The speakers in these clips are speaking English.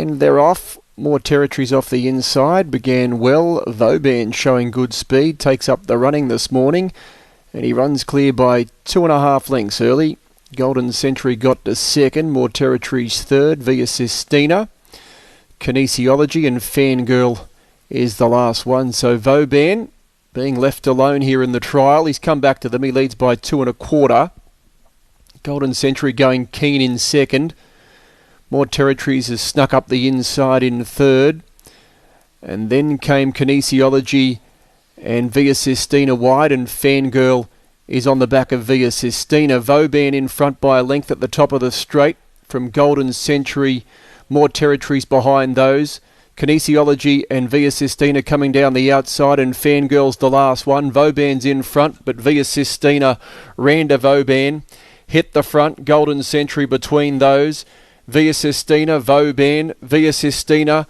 And they're off. More territories off the inside. Began well. Vauban showing good speed. Takes up the running this morning. And he runs clear by 2.5 lengths early. Golden Century got to second. More territories third. Via Sistina. Kinesiology and Fangirl is the last one. So Vauban being left alone here in the trial. He's come back to them. He leads by 2.25. Golden Century going keen in second. More territories has snuck up the inside in third. And then came Kinesiology and Via Sistina wide, and Fangirl is on the back of Via Sistina. Vauban in front by a length at the top of the straight from Golden Century. More territories behind those. Kinesiology and Via Sistina coming down the outside, and Fangirl's the last one. Vauban's in front, but Via Sistina ran to Vauban. Hit the front, Golden Century between those. Via Sistina, Vauban, Via Sistina.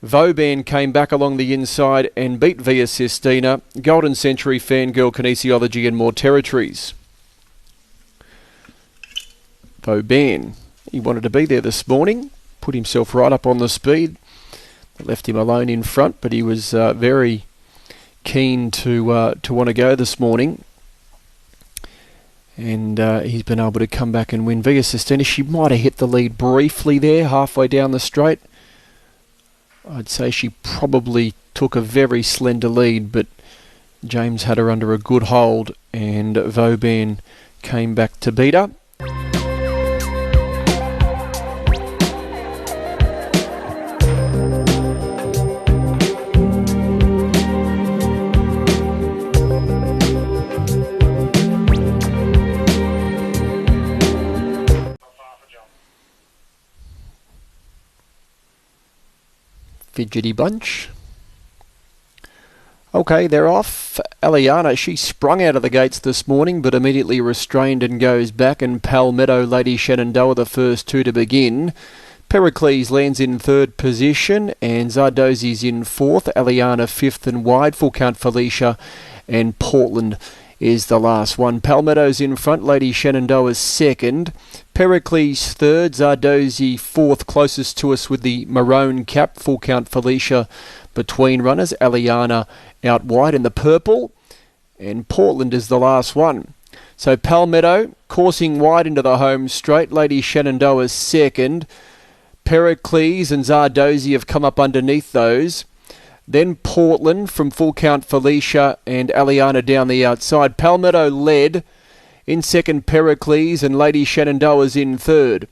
Vauban came back along the inside and beat Via Sistina. Golden Century, Fangirl, Kinesiology and more territories. Vauban, he wanted to be there this morning. Put himself right up on the speed. Left him alone in front, but he was very keen to want to go this morning. And he's been able to come back and win. Via Sistina, she might have hit the lead briefly there, halfway down the straight. I'd say she probably took a very slender lead, but James had her under a good hold, and Vauban came back to beat her. Fidgety bunch. Okay, they're off. Aliana, she sprung out of the gates this morning, but immediately restrained and goes back. And Palmetto, Lady Shenandoah, the first two to begin. Pericles lands in third position, and Zardozi's in fourth. Aliana fifth and wide. Full count Felicia, and Portland is the last one. Palmetto's in front, Lady Shenandoah's second. Pericles third, Zardozi fourth, closest to us with the maroon cap. Full count Felicia between runners. Aliana out wide in the purple, and Portland is the last one. So Palmetto coursing wide into the home straight. Lady Shenandoah's second. Pericles and Zardozi have come up underneath those. Then Portland from Full Count Felicia and Aliana down the outside. Palmetto led. In second, Pericles, and Lady Shenandoah's in third.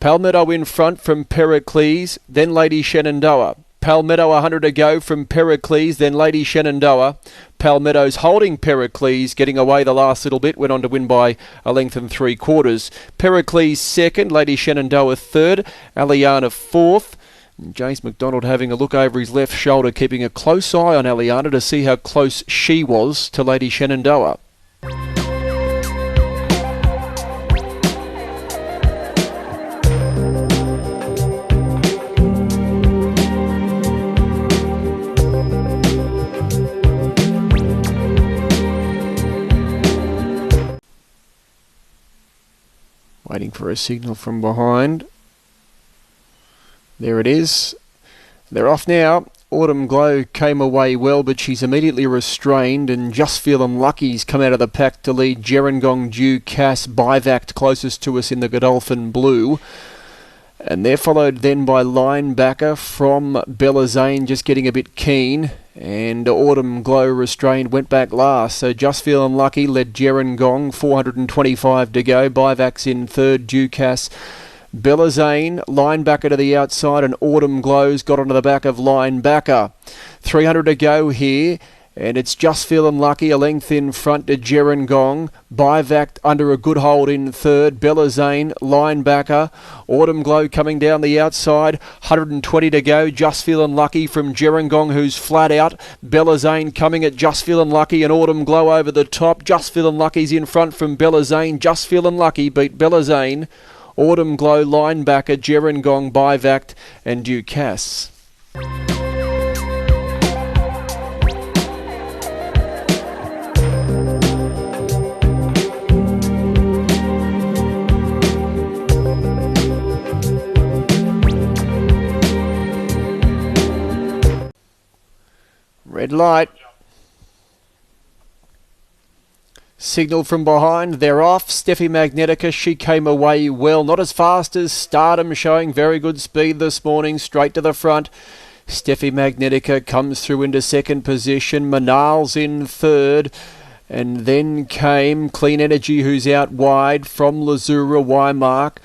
Palmetto in front from Pericles, then Lady Shenandoah. Palmetto 100 to go from Pericles, then Lady Shenandoah. Palmetto's holding Pericles, getting away the last little bit, went on to win by a length and 3/4. Pericles second, Lady Shenandoah third, Aliana fourth. James McDonald having a look over his left shoulder, keeping a close eye on Aliana to see how close she was to Lady Shenandoah. Waiting for a signal from behind. There it is. They're off now. Autumn Glow came away well, but she's immediately restrained, and Just Feelin' Lucky's come out of the pack to lead. Gerringong, Dew, Cass, Bivact closest to us in the Godolphin Blue. And they're followed then by Linebacker from Bella Zane, just getting a bit keen. And Autumn Glow restrained, went back last. So Just Feelin' Lucky led Gerringong, 425 to go. Bivac's in third, Ducass. Bella Zane, Linebacker to the outside, and Autumn Glow's got onto the back of Linebacker. 300 to go here. And it's Just Feelin' Lucky, a length in front to Gerringong. Bivac under a good hold in third. Bella Zane, Linebacker. Autumn Glow coming down the outside. 120 to go. Just Feelin' Lucky from Gerringong, who's flat out. Bella Zane coming at Just Feelin' Lucky, and Autumn Glow over the top. Just Feelin' Lucky's in front from Bella Zane. Just Feelin' Lucky beat Bella Zane. Autumn Glow, Linebacker, Gerringong, Bivac and Ducass. Red light. Signal from behind, they're off. Steffi Magnetica, she came away well. Not as fast as Stardom, showing very good speed this morning, straight to the front. Steffi Magnetica comes through into second position. Manal's in third. And then came Clean Energy, who's out wide from Lazura Wymark.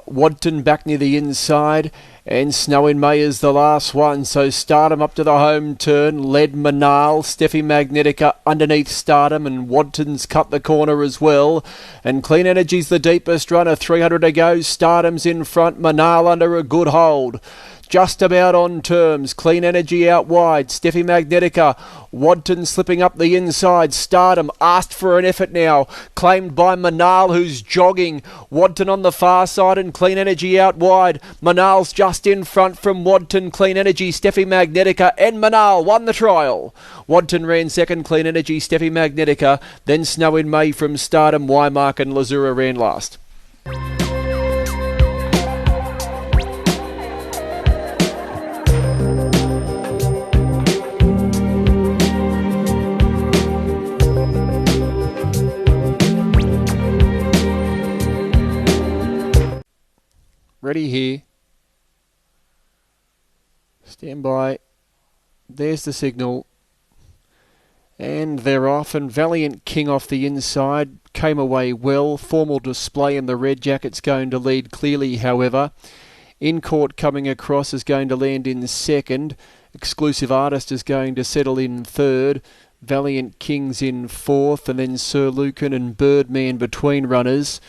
Wadton back near the inside. And Snow in May is the last one. So Stardom up to the home turn. Led Manal. Steffi Magnetica underneath Stardom. And Wadton's cut the corner as well. And Clean Energy's the deepest runner. 300 to go. Stardom's in front. Manal under a good hold. Just about on terms. Clean Energy out wide. Steffi Magnetica. Wadton slipping up the inside. Stardom asked for an effort now. Claimed by Manal, who's jogging. Wadton on the far side and Clean Energy out wide. Manal's just in front from Wadton. Clean Energy, Steffi Magnetica and Manal won the trial. Wadton ran second. Clean Energy, Steffi Magnetica. Then Snow in May from Stardom, Wymark and Lazura ran last. Ready here. Stand by. There's the signal. And they're off. And Valiant King off the inside came away well. Formal Display in the red jacket's going to lead clearly, however. In Court coming across is going to land in second. Exclusive Artist is going to settle in third. Valiant King's in fourth. And then Sir Lucan and Birdman between runners.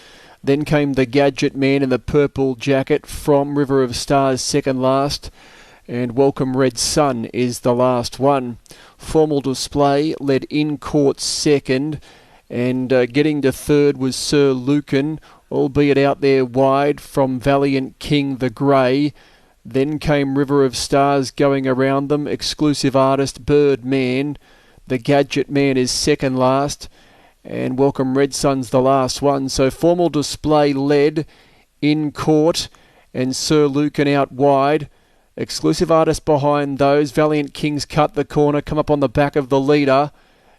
Then came the Gadget Man in the purple jacket from River of Stars second last. And Welcome Red Sun is the last one. Formal Display led In Court second. And getting to third was Sir Lucan, albeit out there wide from Valiant King the Grey. Then came River of Stars going around them. Exclusive Artist, Birdman. The Gadget Man is second last. And Welcome Red Sun's the last one. So Formal Display led In Court and Sir Lucan out wide. Exclusive Artist behind those. Valiant King's cut the corner, come up on the back of the leader.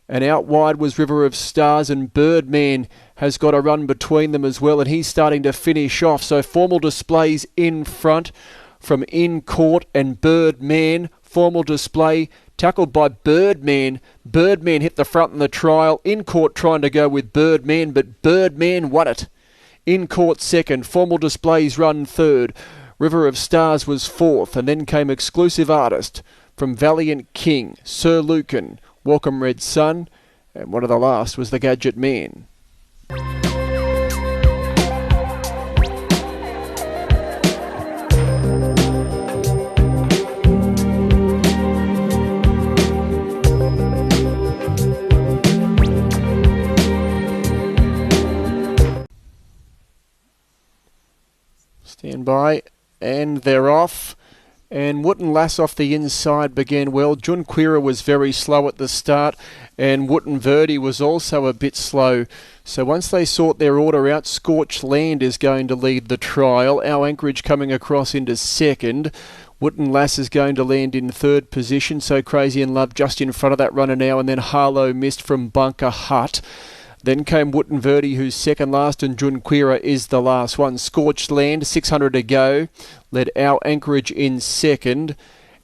And out wide was River of Stars, and Birdman has got a run between them as well. And he's starting to finish off. So Formal Display's in front from In Court and Birdman. Formal Display tackled by Birdman. Birdman hit the front in the trial. In Court trying to go with Birdman, but Birdman won it. In Court second. Formal Displays run third. River of Stars was fourth. And then came Exclusive Artist from Valiant King, Sir Lucan, Welcome Red Sun. And one of the last was the Gadget Man. Stand by, and they're off. And Wooten Lass off the inside began well. Junquera was very slow at the start, and Wooten Verdi was also a bit slow. So once they sort their order out, Scorched Land is going to lead the trial. Our Anchorage coming across into second. Wooten Lass is going to land in third position. So Crazy in Love just in front of that runner now, and then Harlow Mist from Bunker Hut. Then came Wooten Verdi, who's second last, and Junquera is the last one. Scorched Land, 600 to go, led Our Anchorage in second,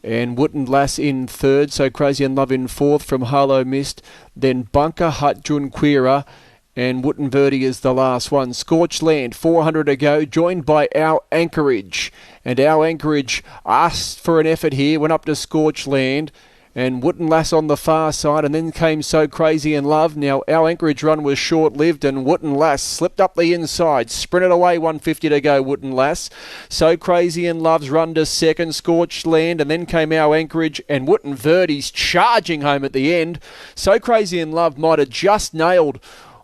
and Wooten Lass in third. So Crazy in Love in fourth from Harlow Mist. Then Bunker Hut, Junquera, and Wooten Verdi is the last one. Scorched Land, 400 to go, joined by Our Anchorage. And Our Anchorage asked for an effort here, went up to Scorched Land. And Wooten Lass on the far side, and then came So Crazy in Love. Now, Our Anchorage run was short-lived, and Wooten Lass slipped up the inside, sprinted away, 150 to go, Wooten Lass. So Crazy in Love's run to second, Scorched Land, and then came Our Anchorage, and Wooten Verdi's charging home at the end. So Crazy in Love might have just nailed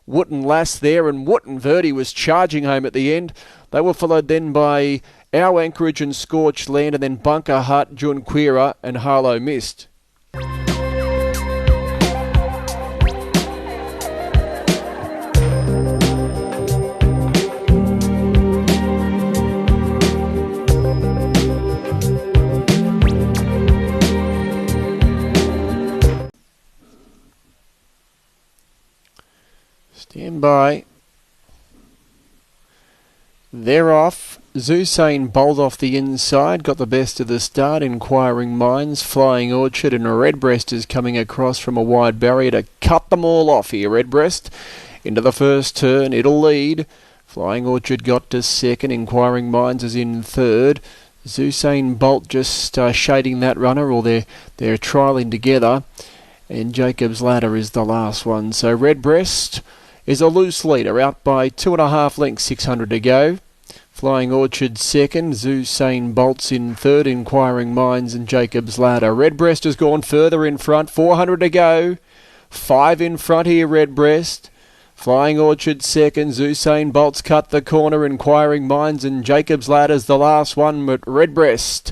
Wooten Lass there, and Wooten Verdi was charging home at the end. They were followed then by Our Anchorage and Scorched Land, and then Bunker Hut, Junquera, and Harlow Mist. Stand by. They're off. Zusane bowled off the inside, got the best of the start. Inquiring Minds, Flying Orchard, and Redbreast is coming across from a wide barrier to cut them all off here. Redbreast into the first turn, it'll lead. Flying Orchard got to second. Inquiring Minds is in third. Zusane Bolt just shading that runner, or they're trialling together. And Jacob's Ladder is the last one. So Redbreast is a loose leader, out by 2.5 lengths, 600 to go. Flying Orchard second, Zusane Bolt's in third, Inquiring Minds and Jacob's Ladder. Redbreast has gone further in front, 400 to go. 5 in front here, Redbreast. Flying Orchard second, Zusane Bolt's cut the corner, Inquiring Minds and Jacob's Ladder's the last one, but Redbreast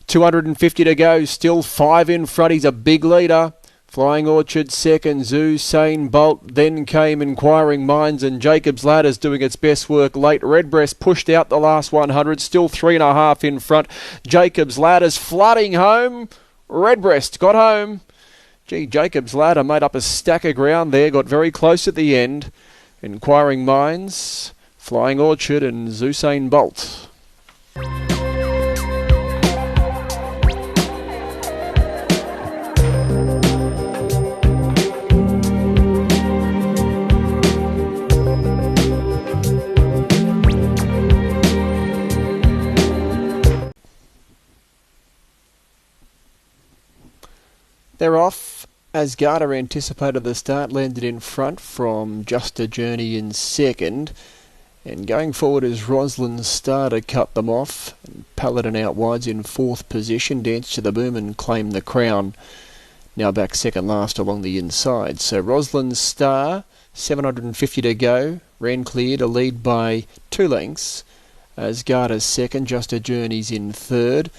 250 to go, still 5 in front, he's a big leader. Flying Orchard second, Zusane Bolt, then came Inquiring Minds and Jacob's Ladder's doing its best work late. Redbreast pushed out the last 100, still 3.5 in front. Jacob's Ladder's flooding home. Redbreast got home. Gee, Jacob's Ladder made up a stack of ground there, got very close at the end. Inquiring Minds, Flying Orchard and Zusane Bolt. They're off. As Garter anticipated the start, landed in front from Just a Journey in second. And going forward is Rosalind Star to cut them off. And Paladin out wide's in fourth position. Dance to the Boom and Claim the Crown. Now back second last along the inside. So Rosalind Star, 750 to go. Ran clear to lead by 2 lengths. As Garter's second, Just a Journey's in third.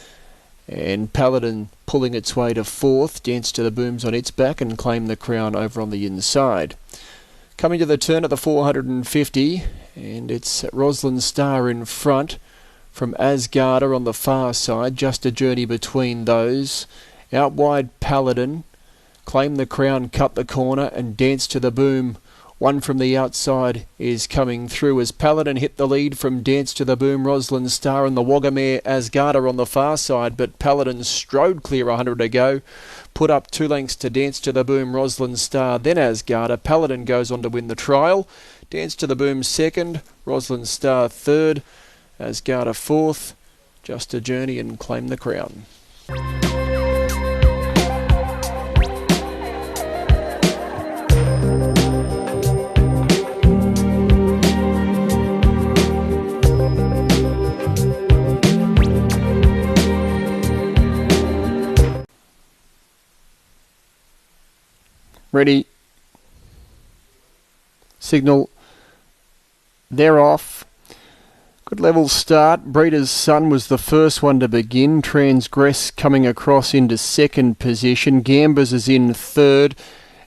And Paladin pulling its way to fourth. Dance to the Boom's on its back and Claim the Crown over on the inside. Coming to the turn at the 450, and it's Rosalind Star in front from Asgarder on the far side. Just a Journey between those. Out wide Paladin, Claim the Crown, cut the corner, and Dance to the Boom. One from the outside is coming through as Paladin hit the lead from Dance to the Boom. Rosalind Star and the Waggamare Asgarder on the far side, but Paladin strode clear 100 to go. Put up 2 lengths to Dance to the Boom, Rosalind Star, then Asgarder. Paladin goes on to win the trial. Dance to the Boom second, Rosalind Star third, Asgarder fourth, Just a Journey and Claim the Crown. Ready. Signal. They're off. Good level start. Breeder's Son was the first one to begin. Transgress coming across into second position. Gambas is in third.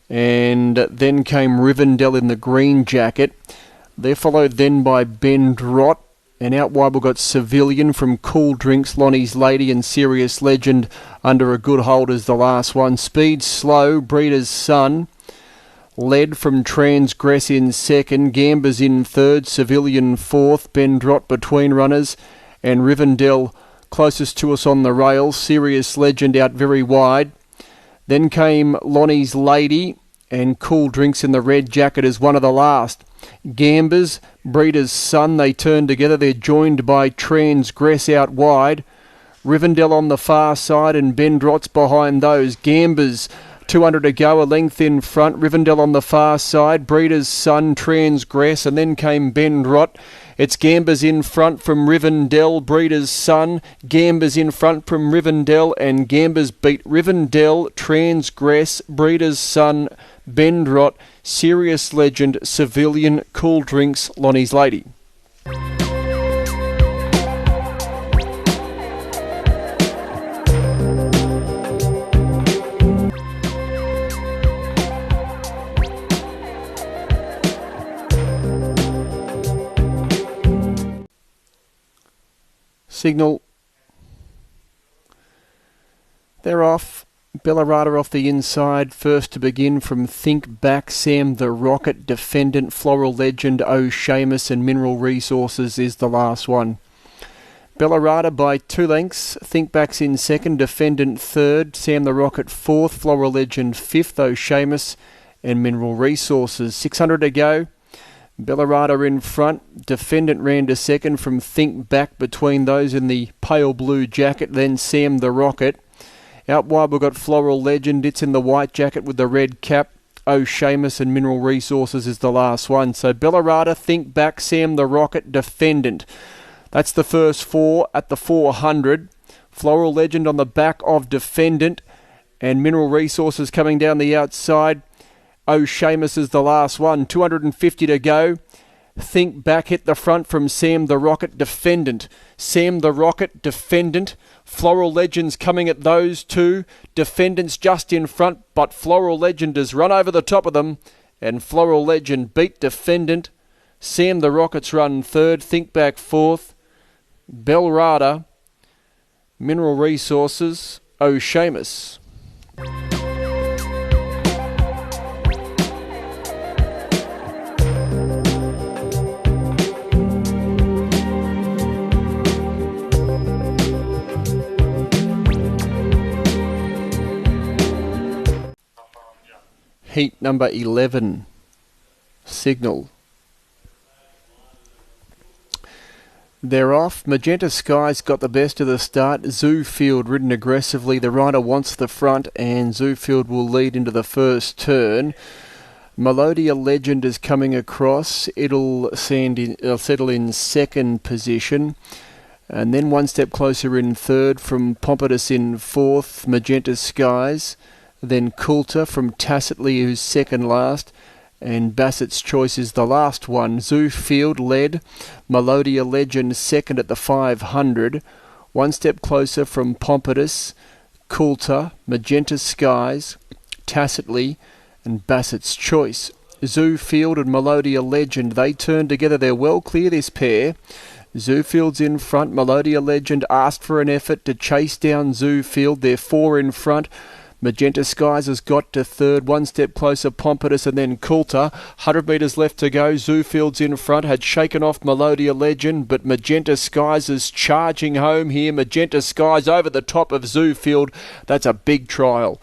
And then came Rivendell in the green jacket. They're followed then by Ben Drott. And out wide we've got Civilian from Cool Drinks, Lonnie's Lady and Serious Legend under a good hold as the last one. Speed slow, Breeder's Son. Led from Transgress in second, Gambas in third, Civilian fourth, Ben Drott between runners, and Rivendell closest to us on the rails. Serious Legend out very wide. Then came Lonnie's Lady and Cool Drinks in the red jacket as one of the last. Gambas, Breeder's Son, they turn together. They're joined by Transgress out wide. Rivendell on the far side and Ben Drott's behind those. Gambas, 200 to go, a length in front. Rivendell on the far side. Breeder's Son, Transgress, and then came Ben Drott. It's Gambas in front from Rivendell, Breeder's Son. Gambas in front from Rivendell, and Gambas beat Rivendell, Transgress, Breeder's Son, Ben Drott, Serious Legend, Civilian, Cool Drinks, Lonnie's Lady. Signal. They're off. Bellarada off the inside, first to begin from Think Back, Sam the Rocket, Defendant, Floral Legend, Oh Seamus and Mineral Resources is the last one. Bellarada by 2 lengths, Think Back's in second, Defendant third, Sam the Rocket fourth, Floral Legend fifth, Oh Seamus and Mineral Resources. 600 to go. Bellarada in front, Defendant ran to second from Think Back between those in the pale blue jacket, then Sam the Rocket. Out wide we've got Floral Legend, it's in the white jacket with the red cap. Oh Seamus and Mineral Resources is the last one. So Bellarada, Think Back, Sam the Rocket, Defendant. That's the first 4 at the 400. Floral Legend on the back of Defendant and Mineral Resources coming down the outside. Oh Seamus is the last one. 250 to go. Think Back hit the front from Sam the Rocket, Defendant. Sam the Rocket, Defendant. Floral Legend's coming at those two. Defendant's just in front, but Floral Legend has run over the top of them, and Floral Legend beat Defendant. Sam the Rocket's run third. Think Back fourth. Bellarada, Mineral Resources, Oh Seamus. Heat number 11, Signal. They're off. Magenta Sky's got the best of the start. Zoofield ridden aggressively. The rider wants the front, and Zoofield will lead into the first turn. Melodia Legend is coming across. It'll settle in second position. And then one step closer in third from Pompatus in fourth. Magenta Skies. Then Coulter from Tacitly, who's second last. And Bassett's Choice is the last one. Zoofield led. Melodia Legend second at the 500. One step closer from Pompatus, Coulter, Magenta Skies, Tacitly, and Bassett's Choice. Zoofield and Melodia Legend, they turn together. They're well clear, this pair. Zoofield's in front. Melodia Legend asked for an effort to chase down Zoofield. They're 4 in front. Magenta Skies has got to third, one step closer, Pompatus and then Coulter. 100 metres left to go. Zoofield's in front, had shaken off Melodia Legend, but Magenta Skies is charging home here. Magenta Skies over the top of Zoofield. That's a big trial.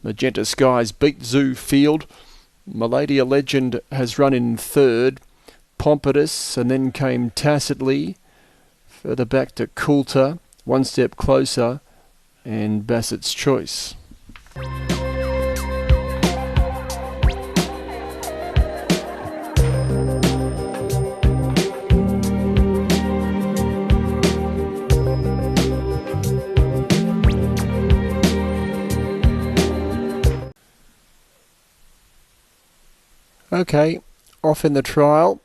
Magenta Skies beat Zoofield. Melodia Legend has run in third. Pompatus, and then came Tacitly. Further back to Coulter, one step closer, and Bassett's Choice. Okay, off in the trial,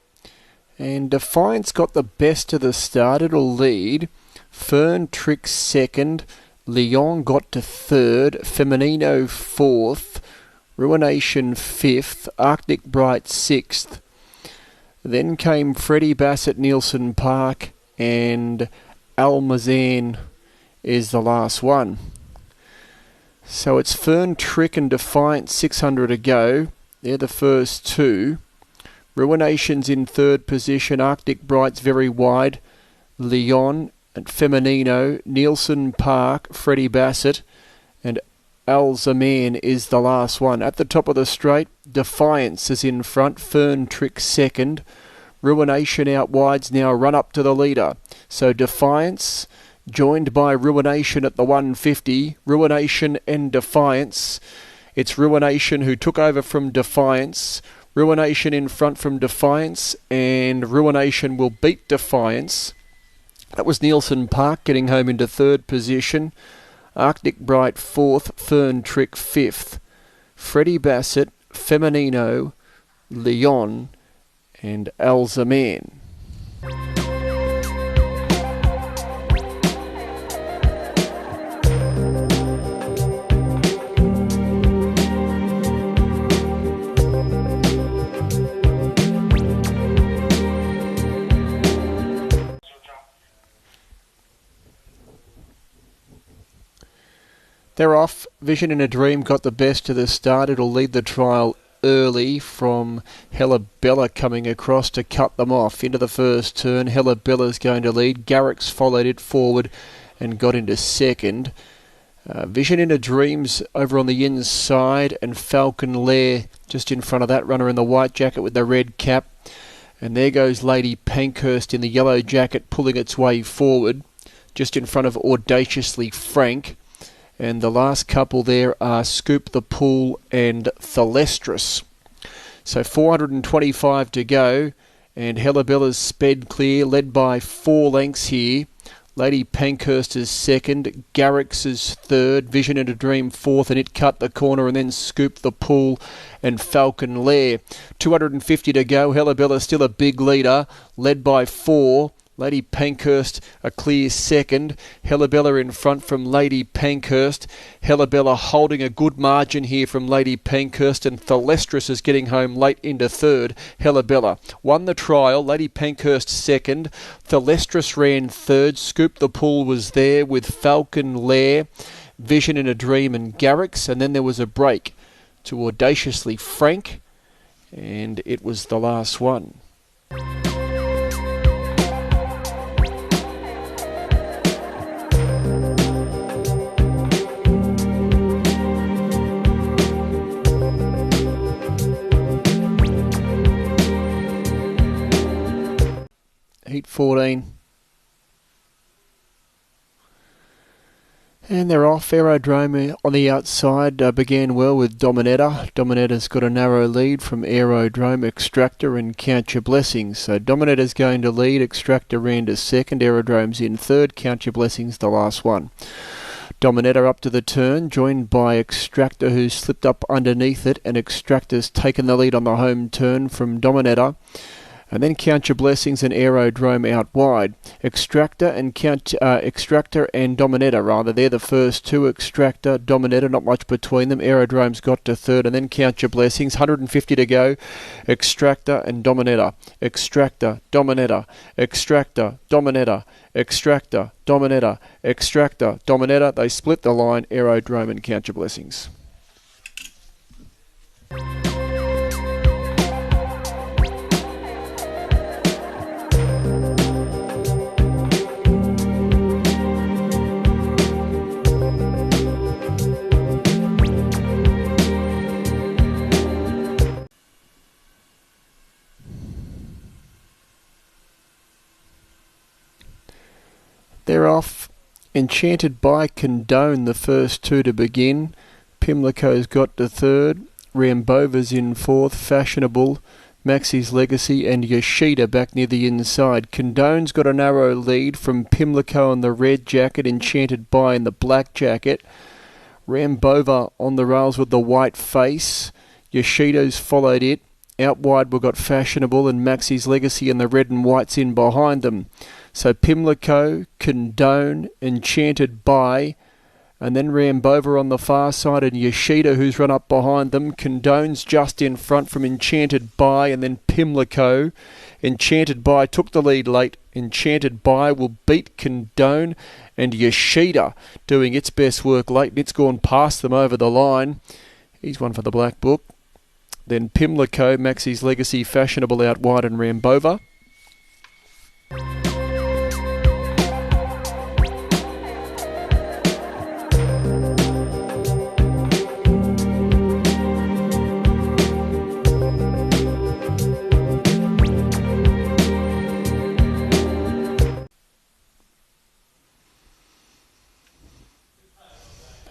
and Defiance got the best of the start. It'll lead. Fern Trick second. Leon got to third, Feminino fourth, Ruination fifth, Arctic Bright sixth. Then came Freddie Bassett, Nielsen Park, and Almazan is the last one. So it's Fern Trick and Defiance 600 to go. They're the first two. Ruination's in third position, Arctic Bright's very wide, Leon and Feminino, Nielsen Park, Freddie Bassett, and Alzaman is the last one. At the top of the straight, Defiance is in front, Fern Trick second, Ruination out wide's now run up to the leader. So Defiance, joined by Ruination at the 150, Ruination and Defiance. It's Ruination who took over from Defiance. Ruination in front from Defiance, and Ruination will beat Defiance. That was Nielsen Park getting home into third position. Arctic Bright fourth, Fern Trick fifth. Freddie Bassett, Feminino, Leon, and Alzaman. They're off. Vision in a Dream got the best to the start. It'll lead the trial early from Hella Bella coming across to cut them off into the first turn. Hella Bella's going to lead. Garrick's followed it forward and got into second. Vision in a Dream's over on the inside, and Falcon Lair just in front of that runner in the white jacket with the red cap. And there goes Lady Pankhurst in the yellow jacket pulling its way forward just in front of Audaciously Frank. And the last couple there are Scoop the Pool and Thalestris. So 425 to go, and Hella Bella's sped clear, led by 4 lengths here. Lady Pankhurst is second, Garrick's is third, Vision in a Dream fourth, and it cut the corner, and then Scoop the Pool and Falcon Lair. 250 to go, Hella Bella still a big leader, led by 4. Lady Pankhurst a clear second. Hella Bella in front from Lady Pankhurst. Hella Bella holding a good margin here from Lady Pankhurst, and Thalestris is getting home late into third. Hella Bella won the trial. Lady Pankhurst second. Thalestris ran third. Scoop the Pool was there with Falcon Lair, Vision in a Dream and Garrick's, and then there was a break to Audaciously Frank, and it was the last one. Heat 14. And they're off. Aerodrome on the outside began well with Dominetta. Dominetta's got a narrow lead from Aerodrome, Extractor and Count Your Blessings. So Dominetta's going to lead. Extractor ran to second. Aerodrome's in third. Count Your Blessings the last one. Dominetta up to the turn, joined by Extractor, who's slipped up underneath it, and Extractor's taken the lead on the home turn from Dominetta. And then Count Your Blessings and Aerodrome out wide. Extractor and Dominetta, rather. They're the first two. Extractor, Dominetta, not much between them. Aerodrome's got to third, and then Count Your Blessings. 150 to go. Extractor and Dominetta. Extractor, Dominetta. Extractor, Dominetta. Extractor, Dominetta. Extractor, Dominetta. They split the line. Aerodrome and Count Your Blessings. They're off. Enchanted by Condone, the first two to begin. Pimlico's got to third. Rambova's in fourth. Fashionable, Maxi's Legacy and Yoshida back near the inside. Condone's got a narrow lead from Pimlico in the red jacket, Enchanted by in the black jacket. Rambova on the rails with the white face. Yoshida's followed it. Out wide we've got Fashionable and Maxi's Legacy and the red and white's in behind them. So Pimlico, Condone, Enchanted by, and then Rambova on the far side and Yoshida who's run up behind them. Condone's just in front from Enchanted by, and then Pimlico. Enchanted by took the lead late. Enchanted by will beat Condone, and Yoshida doing its best work late, and it's gone past them over the line. He's one for the Black Book. Then Pimlico, Maxi's Legacy, Fashionable out wide, and Rambova.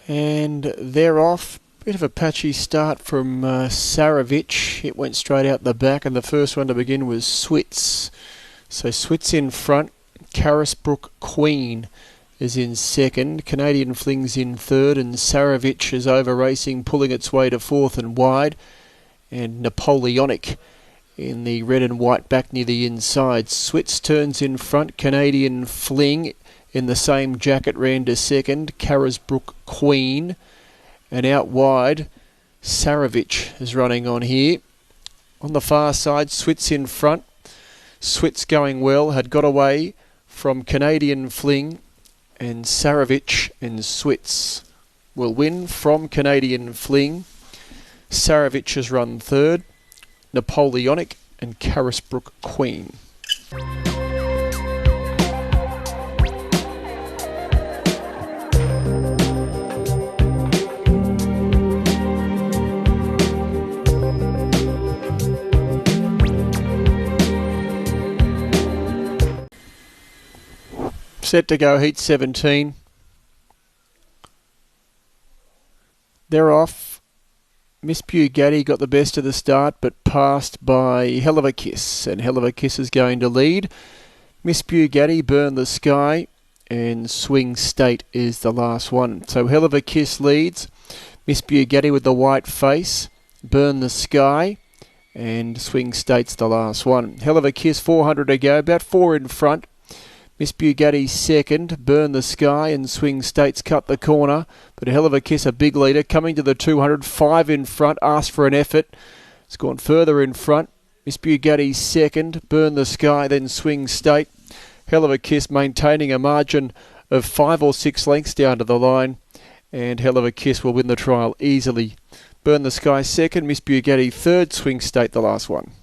And they're off. Bit of a patchy start from Saravich. It went straight out the back, and the first one to begin was Switz. So Switz in front. Carisbrook Queen is in second. Canadian Fling's in third, and Saravich is over racing, pulling its way to fourth and wide. And Napoleonic in the red and white back near the inside. Switz turns in front. Canadian Fling in the same jacket ran to second. Carisbrook Queen. And out wide, Saravich is running on here. On the far side, Switz in front. Switz going well, had got away from Canadian Fling and Saravich and Switz. will win from Canadian Fling. Saravich has run third. Napoleonic and Carisbrook Queen. Set to go heat 17. They're off. Miss Bugatti got the best of the start, but passed by Hell of a Kiss, and Hell of a Kiss is going to lead. Miss Bugatti, Burn the Sky, and Swing State is the last one. So Hell of a Kiss leads. Miss Bugatti with the white face, Burn the Sky, and Swing State's the last one. Hell of a Kiss, 400 to go, about 4 in front. Miss Bugatti second, Burn the Sky and Swing States cut the corner, but a Hell of a Kiss, a big leader, coming to the 200, 5 in front, asked for an effort. It's gone further in front. Miss Bugatti second, Burn the Sky, then Swing State. Hell of a Kiss maintaining a margin of 5 or 6 lengths down to the line, and Hell of a Kiss will win the trial easily. Burn the Sky second, Miss Bugatti third, Swing State the last one.